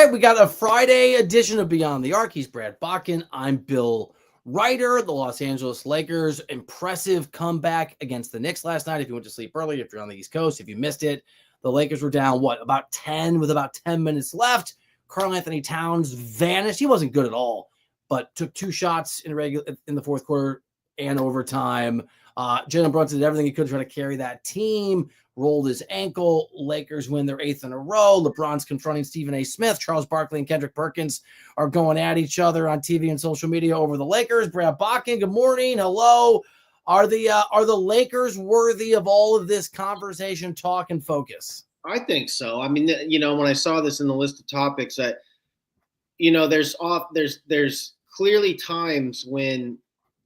right, we got a Friday edition of Beyond the Arc. He's Brad Botkin. I'm Bill Ryder. The Los Angeles Lakers, impressive comeback against the Knicks last night. If you went to sleep early, if you're on the East Coast, if you missed it, the Lakers were down, about 10 with about 10 minutes left. Karl-Anthony Towns vanished. He wasn't good at all, but took 2 shots in the fourth quarter and overtime. Jalen Brunson did everything he could to try to carry that team. Rolled his ankle. Lakers win their 8th in a row. LeBron's confronting Stephen A. Smith. Charles Barkley and Kendrick Perkins are going at each other on TV and social media over the Lakers. Brad Botkin, good morning. Hello. Are the Lakers worthy of all of this conversation, talk, and focus? I think so. I mean, when I saw this in the list of topics, that there's clearly times when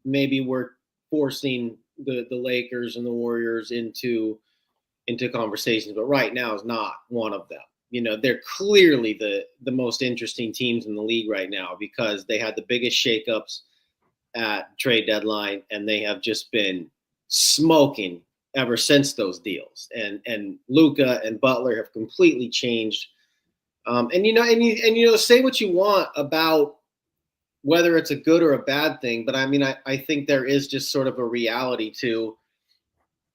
maybe we're forcing the Lakers and the Warriors into conversations, but right now is not one of them. They're clearly the most interesting teams in the league right now because they had the biggest shakeups at trade deadline, and they have just been smoking ever since those deals. And Luka and Butler have completely changed. Say what you want about whether it's a good or a bad thing, but I mean, I think there is just sort of a reality to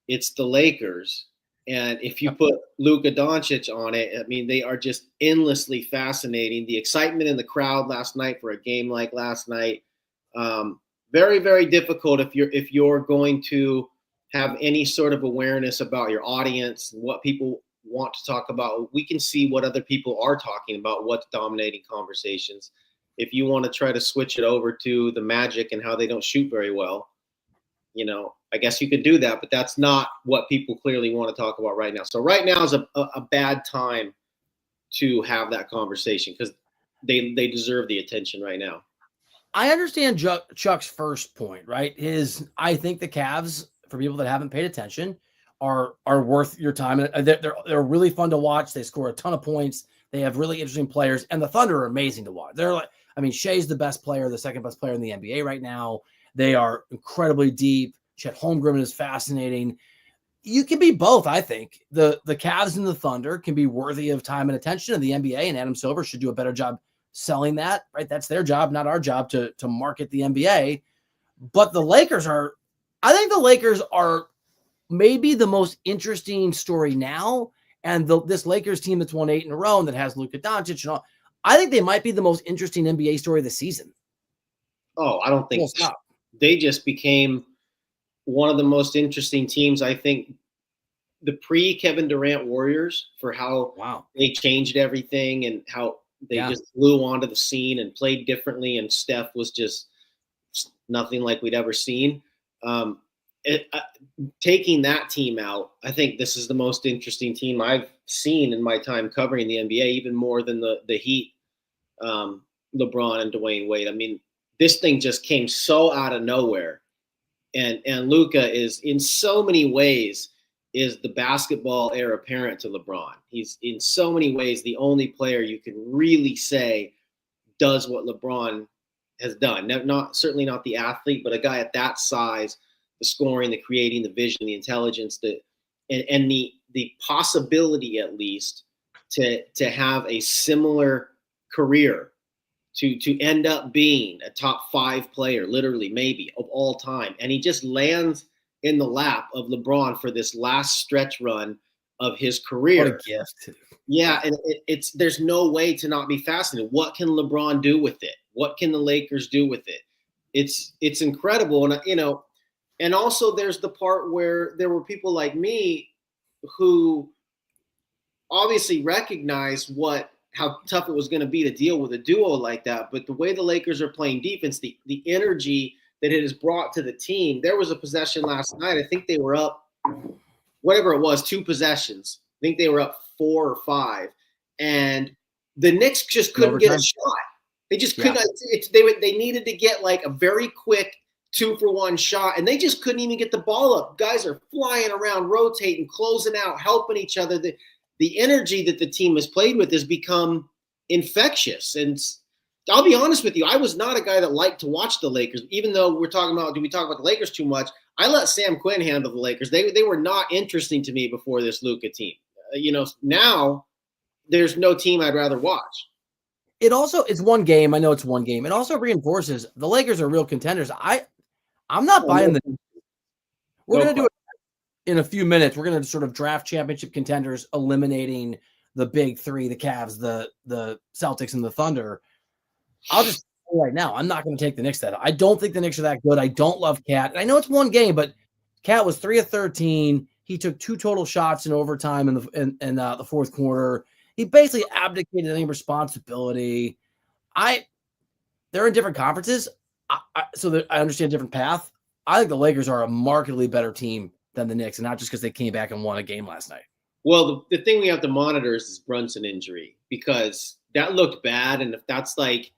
it's the Lakers. And if you put Luka Doncic on it, I mean, they are just endlessly fascinating. The excitement in the crowd last night for a game like last night, very, very difficult if you're going to have any sort of awareness about your audience and what people want to talk about. We can see what other people are talking about, what's dominating conversations. If you want to try to switch it over to the Magic and how they don't shoot very well, I guess you could do that, but that's not what people clearly want to talk about right now. So right now is a bad time to have that conversation because they deserve the attention right now. I understand Chuck's first point, right? I think the Cavs, for people that haven't paid attention, are worth your time. They're really fun to watch. They score a ton of points. They have really interesting players, and the Thunder are amazing to watch. Shea's the best player, the second best player in the NBA right now. They are incredibly deep. Chet Holmgren is fascinating. You can be both, I think. The Cavs and the Thunder can be worthy of time and attention, and the NBA and Adam Silver should do a better job selling that, right? That's their job, not our job to market the NBA. But I think the Lakers are maybe the most interesting story now. And this Lakers team that's won 8 in a row and that has Luka Doncic and all, I think they might be the most interesting NBA story of the season. Oh, I don't think so. They just became one of the most interesting teams. I think the pre-Kevin Durant Warriors, for how they changed everything and how they just flew onto the scene and played differently, and Steph was just nothing like we'd ever seen. Taking that team out, I think this is the most interesting team I've seen in my time covering the NBA, even more than the Heat, LeBron and Dwayne Wade. I mean, this thing just came so out of nowhere. And Luka is, in so many ways, is the basketball heir apparent to LeBron. He's, in so many ways, the only player you can really say does what LeBron has done. Certainly not the athlete, but a guy at that size, the scoring, the creating, the vision, the intelligence, and the possibility, at least, to have a similar career, to end up being a top 5 player, literally, maybe, of all time. And he just lands in the lap of LeBron for this last stretch run of his career. What a gift. Yeah, and there's no way to not be fascinated. What can LeBron do with it? What can the Lakers do with it? It's incredible. And, and also there's the part where there were people like me who obviously recognized how tough it was going to be to deal with a duo like that. But the way the Lakers are playing defense, the energy that it has brought to the team. There was a possession last night. I think they were up, whatever it was, 2 possessions. I think they were up 4 or 5. And the Knicks just couldn't get a shot. They just couldn't. They needed to get like a very quick 2-for-1 shot, and they just couldn't even get the ball up. Guys are flying around, rotating, closing out, helping each other. The energy that the team has played with has become infectious. And I'll be honest with you, I was not a guy that liked to watch the Lakers, even though do we talk about the Lakers too much? I let Sam Quinn handle the Lakers. They were not interesting to me before this Luka team. Now there's no team I'd rather watch. It's one game. I know it's one game. It also reinforces the Lakers are real contenders. I'm not buying the. We're going to do it in a few minutes. We're going to sort of draft championship contenders, eliminating the big three, the Cavs, the Celtics, and the Thunder. I'll just say right now, I'm not going to take the Knicks that. I don't think the Knicks are that good. I don't love Cat. And I know it's one game, but Cat was 3 of 13. He took 2 total shots in overtime in the fourth quarter. He basically abdicated any responsibility. They're in different conferences, so I understand different path. I think the Lakers are a markedly better team than the Knicks, and not just because they came back and won a game last night. Well, the thing we have to monitor is this Brunson injury, because that looked bad, and if that's like,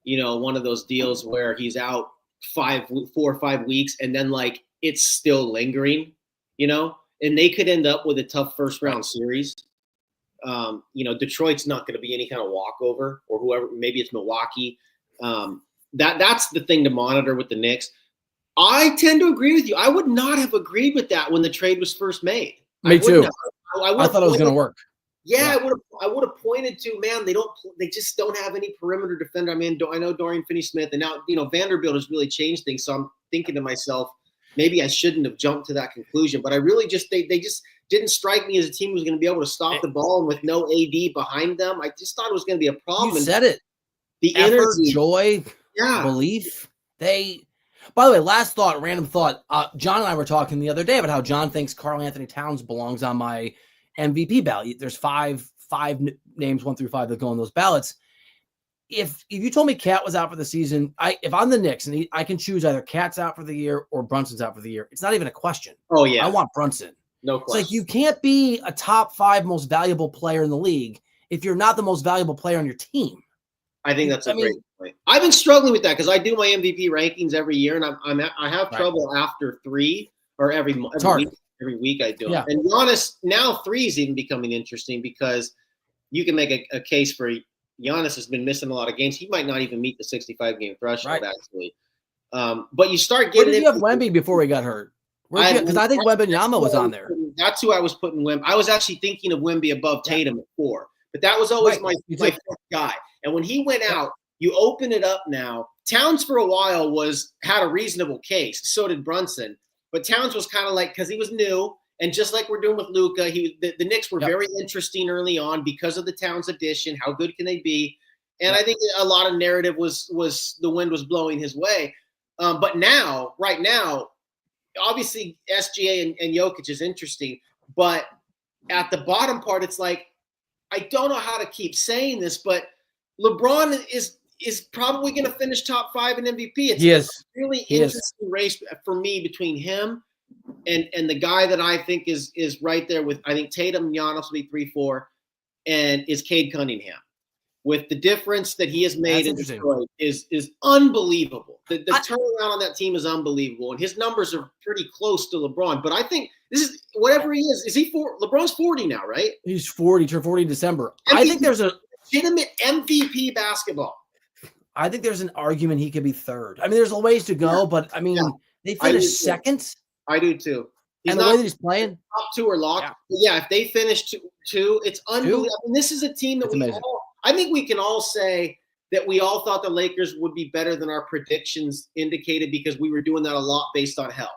one of those deals where he's out 4 or 5 weeks, and then like it's still lingering, and they could end up with a tough first round series. Detroit's not going to be any kind of walkover, or whoever. Maybe it's Milwaukee. That's the thing to monitor with the Knicks. I tend to agree with you. I would not have agreed with that when the trade was first made. Me too. I thought it was going to work. Yeah, I would have pointed to, man, they just don't have any perimeter defender. I mean, I know Dorian Finney-Smith, and now Vanderbilt has really changed things. So I'm thinking to myself, maybe I shouldn't have jumped to that conclusion. But I really they just didn't strike me as a team who was going to be able to stop the ball, and with no AD behind them, I just thought it was going to be a problem. You said it. The effort, energy, joy, belief. By the way, last thought, random thought. John and I were talking the other day about how John thinks Karl Anthony Towns belongs on my MVP ballot. There's five names, 1 through 5, that go on those ballots. If you told me Cat was out for the season, if I'm the Knicks and I can choose either Cat's out for the year or Brunson's out for the year, it's not even a question. Oh yeah, I want Brunson. No question. It's like you can't be a top 5 most valuable player in the league if you're not the most valuable player on your team. I think that's a great point. I've been struggling with that because I do my MVP rankings every year, and I have trouble after 3 or every week I do it. And Giannis, now 3 is even becoming interesting because you can make a case for Giannis has been missing a lot of games. He might not even meet the 65-game threshold, actually. But you start getting. Where did you have Wemby before he got hurt? Because I think Wembanyama was on there. That's who I was putting Wemby. I was actually thinking of Wemby above Tatum at 4, but that was always my fifth guy. And when he went out, you open it up now. Towns for a while had a reasonable case. So did Brunson. But Towns was kind of like, because he was new, and just like we're doing with Luka, the Knicks were very interesting early on because of the Towns addition. How good can they be? And I think a lot of narrative was the wind was blowing his way. But right now, obviously SGA and Jokic is interesting. But at the bottom part, it's like, I don't know how to keep saying this, but LeBron is probably going to finish top 5 in MVP. It's a really interesting race for me between him and the guy that I think is right there with, I think Tatum, Giannis will be 3-4, and is Cade Cunningham. With the difference that he has made in Detroit is unbelievable. The turnaround on that team is unbelievable, and his numbers are pretty close to LeBron. But I think this is whatever he is. Is he LeBron's 40 now, right? He's 40. Turned 40 in December. MVP, I think there's a legitimate MVP basketball. I think there's an argument he could be 3rd. I mean, there's a ways to go, but I mean, they finished 2nd. I do too. And the way that he's playing, top 2 are locked. Yeah. But if they finish 2, it's unbelievable. I mean, this is a team that I think we can all say that we all thought the Lakers would be better than our predictions indicated, because we were doing that a lot based on health.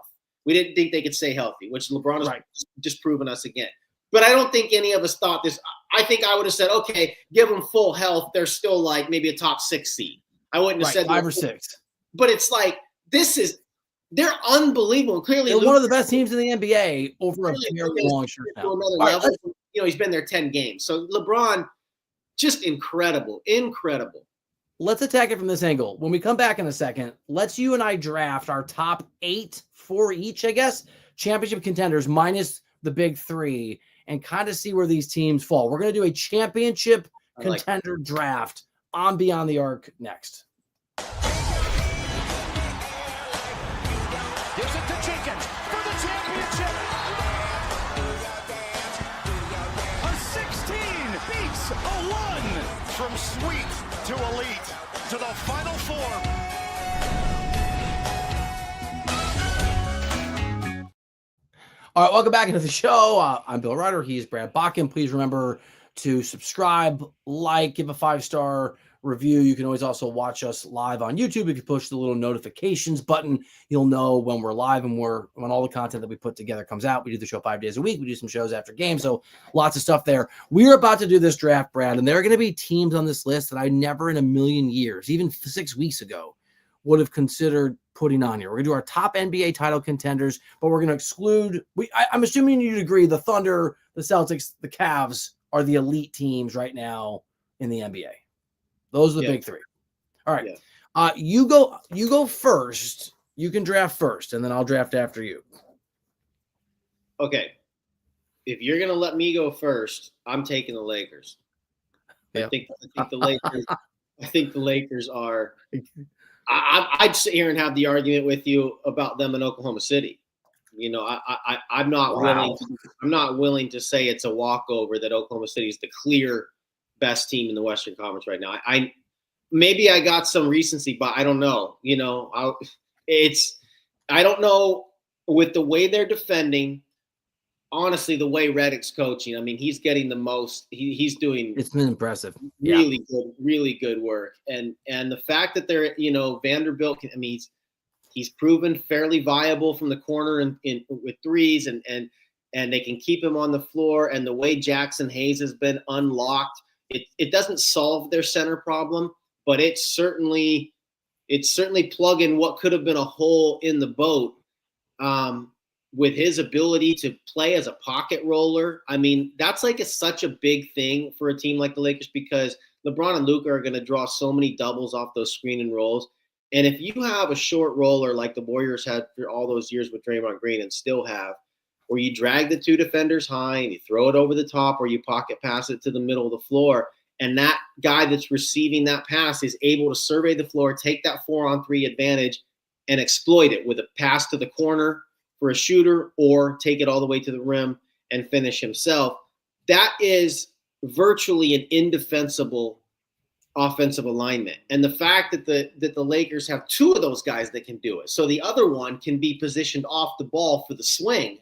We didn't think they could stay healthy, which LeBron has just proven us again. But I don't think any of us thought this. I think I would have said, okay, give them full health. They're still like maybe a top 6 seed. I wouldn't have said 5 or 6. But it's like, they're unbelievable. And clearly, they're one of the best teams in the NBA over a very long stretch now. Level. He's been there 10 games. So LeBron, just incredible. Let's attack it from this angle. When we come back in a second, let's you and I draft our top 8 for each, I guess, championship contenders minus the big 3, and kind of see where these teams fall. We're going to do a championship contender draft on Beyond the Arc next. Gives it to Jenkins for the championship. A 16 beats a 1. From sweet to elite to the Final Four. All right, welcome back into the show. I'm Bill Ryder. He's Brad Botkin. Please remember to subscribe, like, give a 5-star review. You can always also watch us live on YouTube. If you push the little notifications button, you'll know when we're live and when all the content that we put together comes out. We do the show 5 days a week. We do some shows after games, so lots of stuff there. We're about to do this draft, Brad, and there are going to be teams on this list that I never in a million years, even 6 weeks ago, would have considered putting on here. We're going to do our top NBA title contenders, but we're going to exclude I'm assuming you'd agree the Thunder, the Celtics, the Cavs are the elite teams right now in the NBA. Those are the big three. All right. Yeah. You go first. You can draft first, and then I'll draft after you. Okay. If you're going to let me go first, I'm taking the Lakers. Yep. I think the Lakers I think the Lakers are I'd sit here and have the argument with you about them in Oklahoma City. You know, I'm not willing to say it's a walkover that Oklahoma City is the clear best team in the Western Conference right now. Maybe I got some recency, but I don't know. You know, I don't know with the way they're defending. Honestly, the way Redick's coaching, I mean, he's getting the most. He's doing. It's been impressive. Really good work. And the fact that they're, you know, Vanderbilt. I mean, he's proven fairly viable from the corner and with threes, and they can keep him on the floor. And the way Jackson Hayes has been unlocked, it doesn't solve their center problem, but it's certainly plugging what could have been a hole in the boat. With his ability to play as a pocket roller. I mean, that's like such a big thing for a team like the Lakers because LeBron and Luka are going to draw so many doubles off those screen and rolls. And if you have a short roller like the Warriors had for all those years with Draymond Green and still have, where you drag the two defenders high and you throw it over the top or you pocket pass it to the middle of the floor, and that guy that's receiving that pass is able to survey the floor, take that 4-on-3 advantage, and exploit it with a pass to the corner for a shooter or take it all the way to the rim and finish himself. That is virtually an indefensible offensive alignment. And the fact that the Lakers have two of those guys that can do it, so the other one can be positioned off the ball for the swing,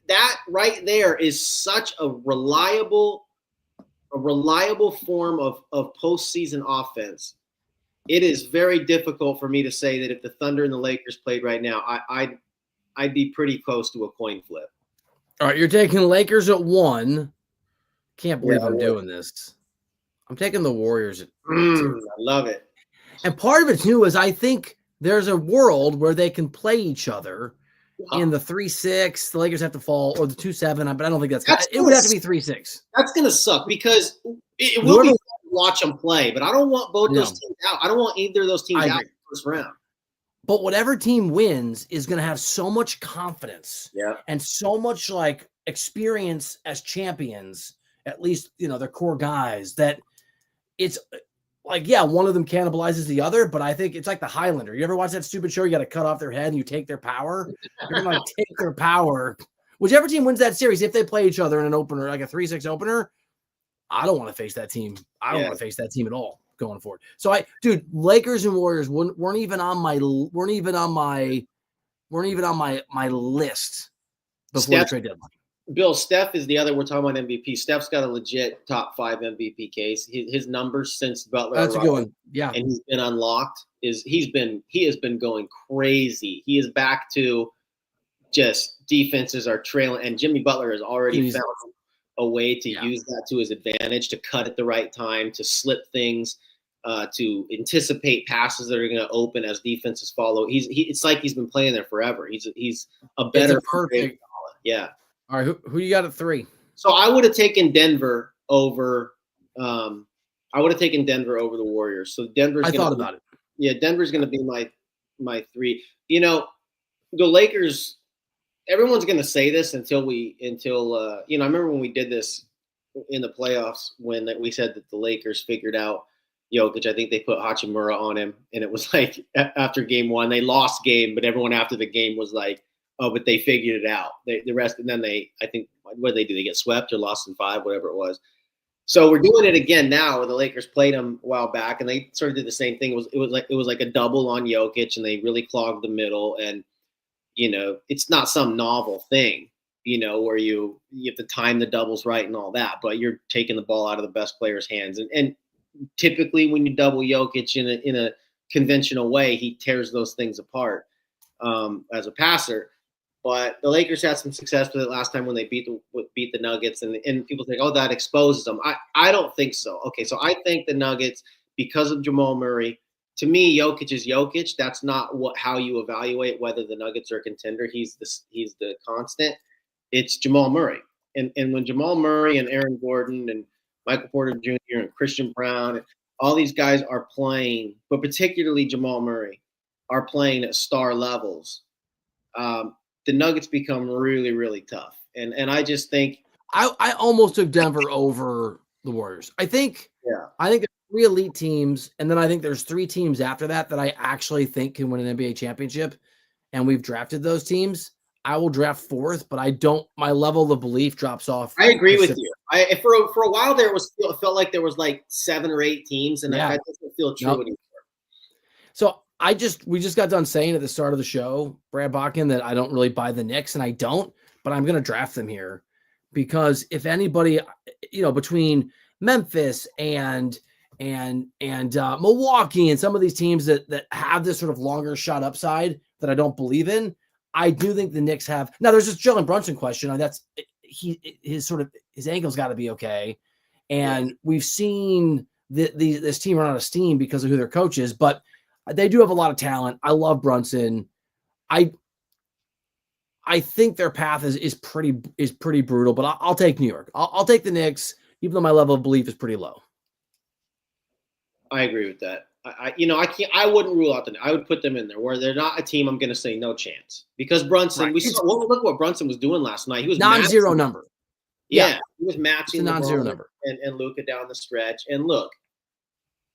that right there is such a reliable form of postseason offense. It is very difficult for me to say that if the Thunder and the Lakers played right now, I'd be pretty close to a coin flip. All right, you're taking Lakers at 1. Can't believe I'm doing this. I'm taking the Warriors at 2. I love it. And part of it, too, is I think there's a world where they can play each other in the 3-6. The Lakers have to fall, or the 2-7, but I don't think it would have to be 3-6. That's going to suck because it will be fun to watch them play, but I don't want both those teams out. I don't want either of those teams out in the first round. But whatever team wins is going to have so much confidence and so much like experience as champions, at least, you know, their core guys, that it's like, one of them cannibalizes the other, but I think it's like the Highlander. You ever watch that stupid show? You got to cut off their head and you take their power. You're going to take their power. Whichever team wins that series, if they play each other in an opener, like a 3-6 opener, I don't want to face that team. I don't want to face that team at all going forward. So Lakers and Warriors weren't even on my list before the trade deadline. Bill, Steph is the other. We're talking about MVP. Steph's got a legit top 5 MVP case. His numbers since Butler. That's a good one. Yeah, and he's been unlocked. He has been going crazy. He is back to just defenses are trailing, and Jimmy Butler has already found a way to use that to his advantage, to cut at the right time, to slip things, to anticipate passes that are going to open as defenses follow. It's like he's been playing there forever. He's a better perfect. Yeah. All right, who you got at 3? So I would have taken Denver over. I would have taken Denver over the Warriors. So Denver's. I thought about it. Yeah, Denver's going to be my 3. You know, the Lakers. Everyone's going to say this until I remember when we did this in the playoffs when we said that the Lakers figured out Jokic. I think they put Hachimura on him, and it was like after game 1 they lost game, but everyone after the game was like, oh, but they figured it out. The rest, and then I think, what did they do? They get swept or lost in 5, whatever it was. So we're doing it again now. Where the Lakers played them a while back, and they sort of did the same thing. It was like a double on Jokic, and they really clogged the middle. And you know, it's not some novel thing, you know, where you have to time the doubles right and all that, but you're taking the ball out of the best player's hands. And typically when you double Jokic in a conventional way, he tears those things apart as a passer. But the Lakers had some success with it last time when they beat the Nuggets, and people think, oh, that exposes them. I don't think so. Okay, so I think the Nuggets, because of Jamal Murray, to me, Jokic is Jokic. That's not how you evaluate whether the Nuggets are a contender. He's the constant. It's Jamal Murray, and when Jamal Murray and Aaron Gordon and Michael Porter Jr. and Christian Brown and all these guys are playing, but particularly Jamal Murray, are playing at star levels. The Nuggets become really, really tough. And I just think I almost took Denver over the Warriors. I think there's 3 elite teams, and then I think there's 3 teams after that I actually think can win an NBA championship, and we've drafted those teams. I will draft 4th, but my level of belief drops off. I agree with you. For a while there it felt like there was like 7 or 8 teams, and that doesn't feel true anymore. So we just got done saying at the start of the show, Brad Botkin, that I don't really buy the Knicks, and I don't, but I'm going to draft them here because if anybody, between Memphis and Milwaukee and some of these teams that have this sort of longer shot upside that I don't believe in, I do think the Knicks have. Now there's this Jalen Brunson question. His ankle's got to be okay, and we've seen this team run out of steam because of who their coach is, but they do have a lot of talent. I love Brunson. I think their path is pretty brutal, but I'll take New York. I'll take the Knicks, even though my level of belief is pretty low. I agree with that. I wouldn't rule out I would put them in there where they're not a team I'm going to say no chance because Brunson. Right. Look what Brunson was doing last night. He was non-zero number. Yeah, he was matching the non-zero number and Luka down the stretch. And look,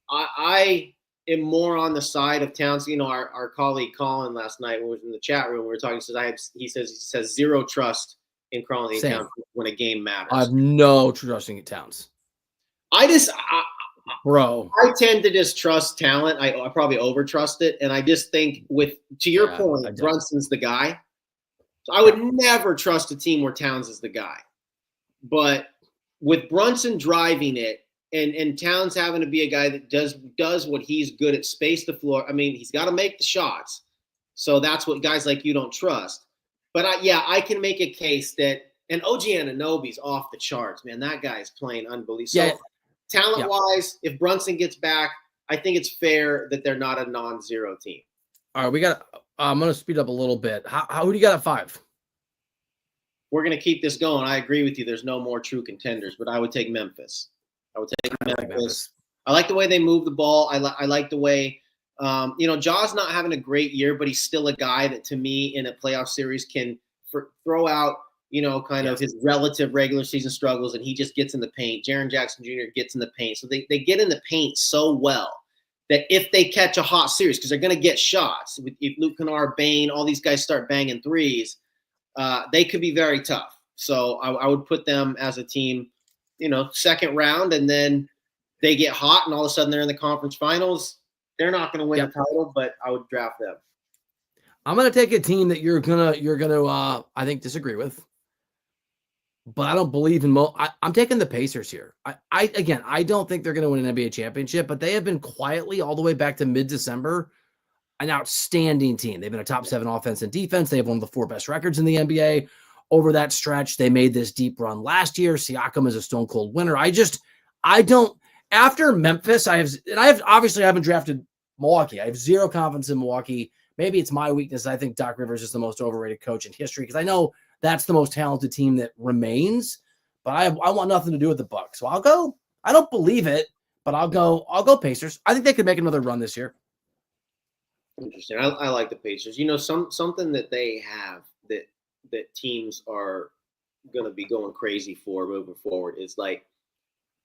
I am more on the side of Towns. Our colleague Colin last night when we was in the chat room, we were talking. He says zero trust in Karl-Anthony Towns when a game matters. I have no trust in Towns. Bro, I tend to just trust talent. I probably overtrust it, and I just think to your point, Brunson's the guy. So I would never trust a team where Towns is the guy. But with Brunson driving it, and Towns having to be a guy that does what he's good at, space the floor. I mean, he's got to make the shots. So that's what guys like you don't trust. But I can make a case that, and OG Anunoby's off the charts, man. That guy is playing unbelievable. Yeah. So talent-wise, if Brunson gets back, I think it's fair that they're not a non-zero team. All right, I'm going to speed up a little bit. Who do you got at 5? We're going to keep this going. I agree with you. There's no more true contenders, but I would take Memphis. Memphis. I like the way they move the ball. I like the way, Jaw's not having a great year, but he's still a guy that to me in a playoff series can throw out, of his relative regular season struggles, and he just gets in the paint. Jaren Jackson Jr. gets in the paint. So they get in the paint so well that if they catch a hot series, because they're going to get shots, if Luke Kennard, Bane, all these guys start banging threes, they could be very tough. So I would put them as a team, second round, and then they get hot, and all of a sudden they're in the conference finals. They're not going to win the title, but I would draft them. I'm going to take a team that you're gonna I think disagree with, but I don't believe in. I'm taking the Pacers here. I don't think they're going to win an NBA championship, but they have been quietly all the way back to mid-December an outstanding team. They've been a top 7 offense and defense. They have one of the 4 best records in the NBA over that stretch. They made this deep run last year. Siakam is a stone cold winner. I don't. After Memphis, I haven't drafted Milwaukee. I have zero confidence in Milwaukee. Maybe it's my weakness. I think Doc Rivers is the most overrated coach in history because I know that's the most talented team that remains. But I want nothing to do with the Bucks. So I'll go. I don't believe it, but I'll go Pacers. I think they could make another run this year. Interesting. I like the Pacers. Something that they have that teams are going to be going crazy for moving forward is like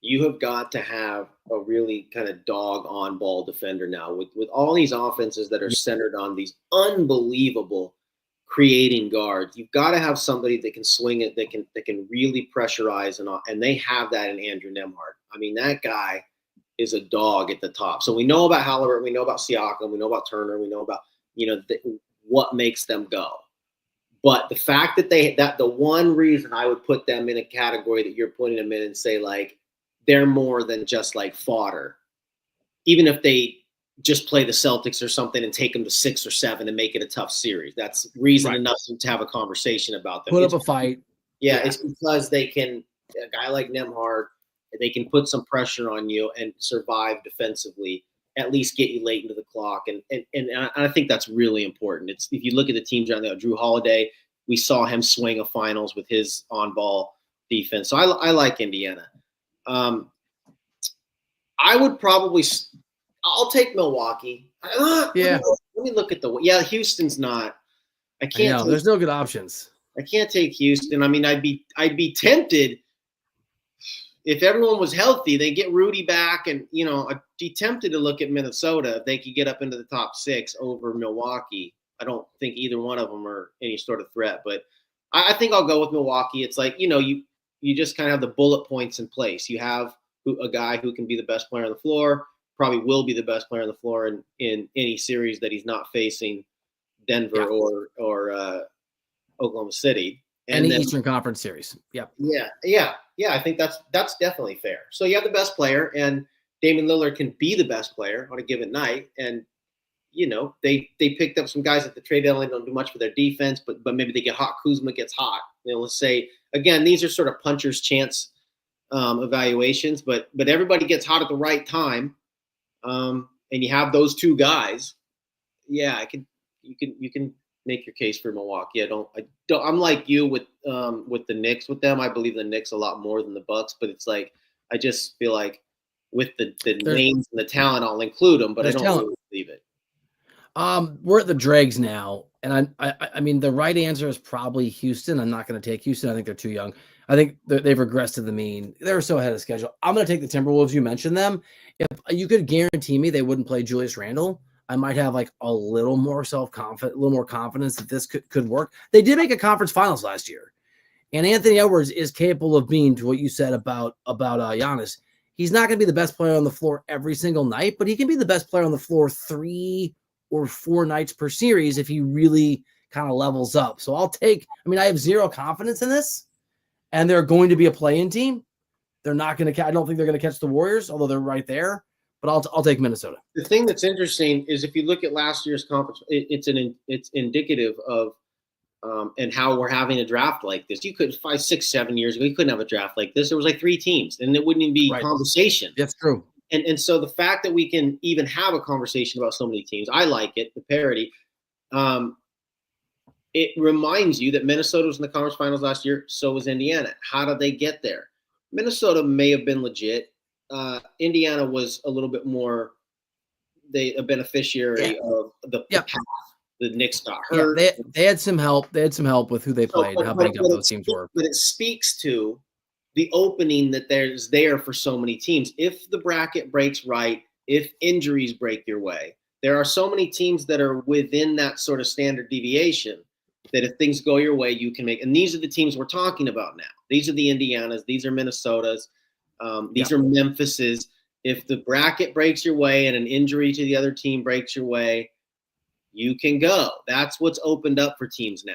you have got to have a really kind of dog on ball defender now with all these offenses that are centered on these unbelievable creating guards. You've got to have somebody that can swing it, that can really pressurize, and they have that in Andrew Nembhard. I mean, that guy is a dog at the top. So we know about Halliburton, we know about Siakam, we know about Turner, we know about what makes them go. But the fact that the one reason I would put them in a category that you're putting them in and say like they're more than just like fodder even if they just play the Celtics or something and take them to 6 or 7 and make it a tough series. That's reason enough to have a conversation about them. Put up a fight. Yeah, it's because they can, a guy like Nembhard, they can put some pressure on you and survive defensively, at least get you late into the clock. And I think that's really important. It's, if you look at the teams around there, Drew Holiday, we saw him swing a finals with his on-ball defense. So I like Indiana. I would probably – I'll take Milwaukee. Let me look at Houston's not – I can't. There's no good options. I can't take Houston. I mean, I'd be tempted if everyone was healthy. They get Rudy back, and I'd be tempted to look at Minnesota if they could get up into the top 6 over Milwaukee. I don't think either one of them are any sort of threat, but I think I'll go with Milwaukee. It's like you just kind of have the bullet points in place. You have a guy who can be the best player on the floor, probably will be the best player on the floor in any series that he's not facing Denver or Oklahoma City. And the Eastern Conference series. Yep. Yeah. I think that's definitely fair. So you have the best player, and Damian Lillard can be the best player on a given night. And, they picked up some guys at the trade deadline, don't do much for their defense, but maybe they get hot. Kuzma gets hot. Let's say, again, these are sort of puncher's chance evaluations, but everybody gets hot at the right time. And you have those two guys. Yeah, you can make your case for Milwaukee. I'm like you with the Knicks with them. I believe the Knicks a lot more than the Bucks, but it's like, I just feel like with the names and the talent, I'll include them, but I don't really believe it. We're at the dregs now, and I mean, the right answer is probably Houston. I'm not going to take Houston. I think they're too young. I think they've regressed to the mean. They're so ahead of schedule. I'm going to take the Timberwolves. You mentioned them. If you could guarantee me they wouldn't play Julius Randle, I might have like a little more self-confidence, a little more confidence that this could work. They did make a conference finals last year, and Anthony Edwards is capable of being, to what you said about Giannis. He's not going to be the best player on the floor every single night, but he can be the best player on the floor 3 or 4 nights per series if he really kind of levels up. So I have zero confidence in this, and they're going to be a play-in team. They're not going to. I don't think they're going to catch the Warriors, although they're right there. But I'll take Minnesota. The thing that's interesting is if you look at last year's conference, it's indicative of and how we're having a draft like this. You could 5, 6, 7 years ago, you couldn't have a draft like this. There was like 3 teams, and it wouldn't even be conversation. That's true. And so the fact that we can even have a conversation about so many teams, I like it. The parity. It reminds you that Minnesota was in the conference finals last year. So was Indiana. How did they get there? Minnesota may have been legit. Indiana was a little bit more a beneficiary of the path. The Knicks got hurt. Yeah, they had some help. They had some help with who they played and how big up those teams were. But it speaks to the opening that there's there for so many teams. If the bracket breaks right, if injuries break your way, there are so many teams that are within that sort of standard deviation that if things go your way, you can make. And these are the teams we're talking about now. These are the Indianas. These are Minnesotas. These are Memphises. If the bracket breaks your way and an injury to the other team breaks your way, you can go. That's what's opened up for teams now.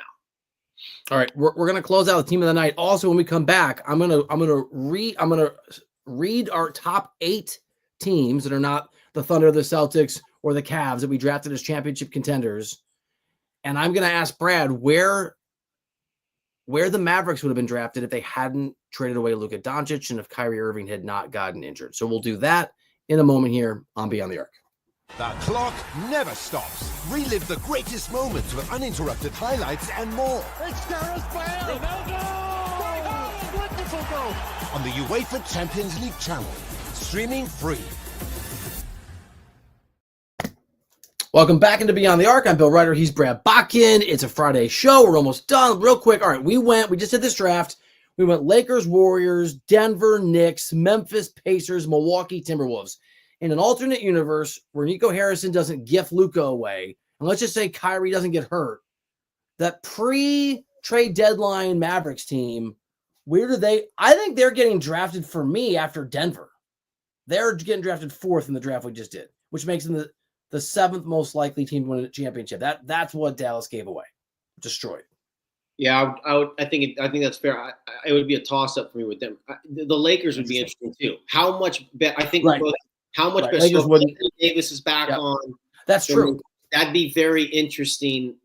All right, we're gonna close out the team of the night. Also, when we come back, I'm gonna read our top 8 teams that are not the Thunder, the Celtics, or the Cavs that we drafted as championship contenders, and I'm gonna ask Brad where the Mavericks would have been drafted if they hadn't traded away Luka Doncic and if Kyrie Irving had not gotten injured. So we'll do that in a moment here on Beyond the Arc. The clock never stops. Relive the greatest moments with uninterrupted highlights and more. It's Gareth Bale. Ronaldo. Wonderful goal. On the UEFA Champions League channel. Streaming free. Welcome back into Beyond the Arc. I'm Bill Ryder. He's Brad Botkin. It's a Friday show. We're almost done. Real quick. All right, we just did this draft. We went Lakers, Warriors, Denver, Knicks, Memphis, Pacers, Milwaukee, Timberwolves. In an alternate universe where Nico Harrison doesn't gift Luka away, and let's just say Kyrie doesn't get hurt, that pre-trade deadline Mavericks team, I think they're getting drafted for me after Denver. They're getting drafted 4th in the draft we just did, which makes them the 7th most likely team to win a championship. That's what Dallas gave away, destroyed. Yeah, I think that's fair. It would be a toss-up for me with them. The Lakers would be interesting too. How much bet? I think How much Right. better? Lakers So if wouldn't. Anthony Davis is back Yep. on. That's true. That'd be very interesting.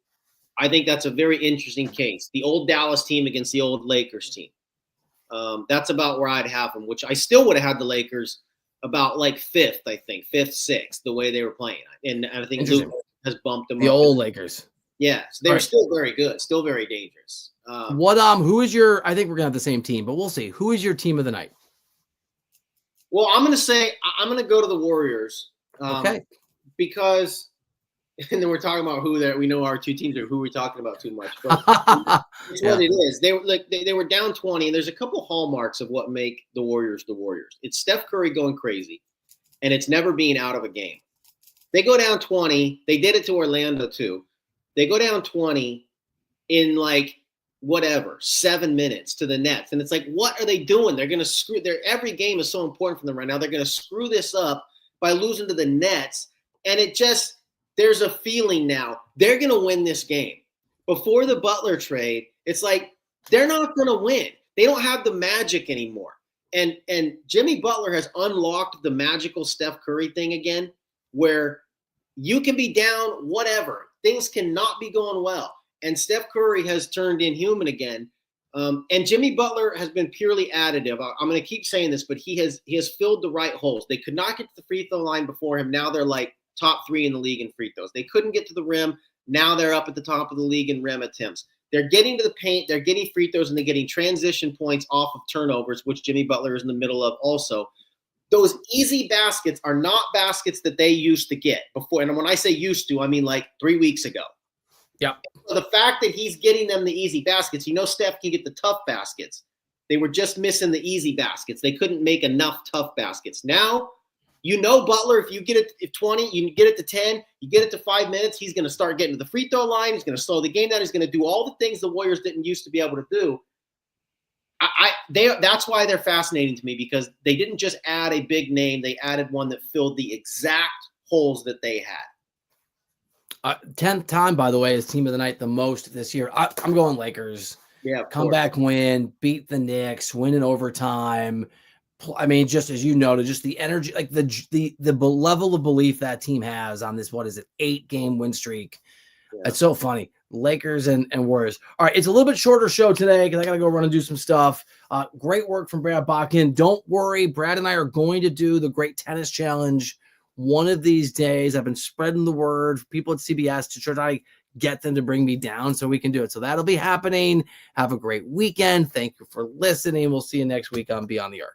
I think that's a very interesting case. The old Dallas team against the old Lakers team. That's about where I'd have them, which I still would have had the Lakers about like fifth, I think, fifth, sixth, the way they were playing. And I think Luka has bumped them The up. old Lakers. Yeah, so they were still very good, still very dangerous. Who is your, I think we're going to have the same team, but we'll see. Who is your team of the night? Well, I'm going to go to the Warriors. Okay. Because, and then we're talking about we know our two teams are who we're talking about too much. But it's what it is. They were down 20, and there's a couple hallmarks of what make the Warriors the Warriors. It's Steph Curry going crazy, and it's never being out of a game. They go down 20. They did it to Orlando too. They go down 20 in 7 minutes to the Nets. And it's like, what are they doing? They're going to screw every game is so important for them right now. They're going to screw this up by losing to the Nets. And there's a feeling now they're going to win this game. Before the Butler trade, it's like, they're not going to win. They don't have the magic anymore. And Jimmy Butler has unlocked the magical Steph Curry thing again, where you can be down, whatever. Things cannot be going well. And Steph Curry has turned inhuman again. And Jimmy Butler has been purely additive. I'm going to keep saying this, but he has filled the right holes. They could not get to the free throw line before him. Now they're like top 3 in the league in free throws. They couldn't get to the rim. Now they're up at the top of the league in rim attempts. They're getting to the paint. They're getting free throws, and they're getting transition points off of turnovers, which Jimmy Butler is in the middle of also. Those easy baskets are not baskets that they used to get before. And when I say used to, I mean like 3 weeks ago. Yeah. So the fact that he's getting them the easy baskets, Steph can get the tough baskets. They were just missing the easy baskets. They couldn't make enough tough baskets. Now, Butler, if you get it at 20, you get it to 10, you get it to 5 minutes, he's going to start getting to the free throw line. He's going to slow the game down. He's going to do all the things the Warriors didn't used to be able to do. That's why they're fascinating to me, because they didn't just add a big name. They added one that filled the exact holes that they had. 10th time, by the way, is team of the night the most this year. I'm going Lakers. Yeah, comeback win, beat the Knicks, win in overtime. I mean, just as you noted, just the energy, like the level of belief that team has on this, 8-game win streak. Yeah. It's so funny. Lakers and Warriors. All right, it's a little bit shorter show today because I got to go run and do some stuff. Great work from Brad Botkin. Don't worry, Brad and I are going to do the Great Tennis Challenge one of these days. I've been spreading the word for people at CBS to try to get them to bring me down so we can do it. So that'll be happening. Have a great weekend. Thank you for listening. We'll see you next week on Beyond the Arc.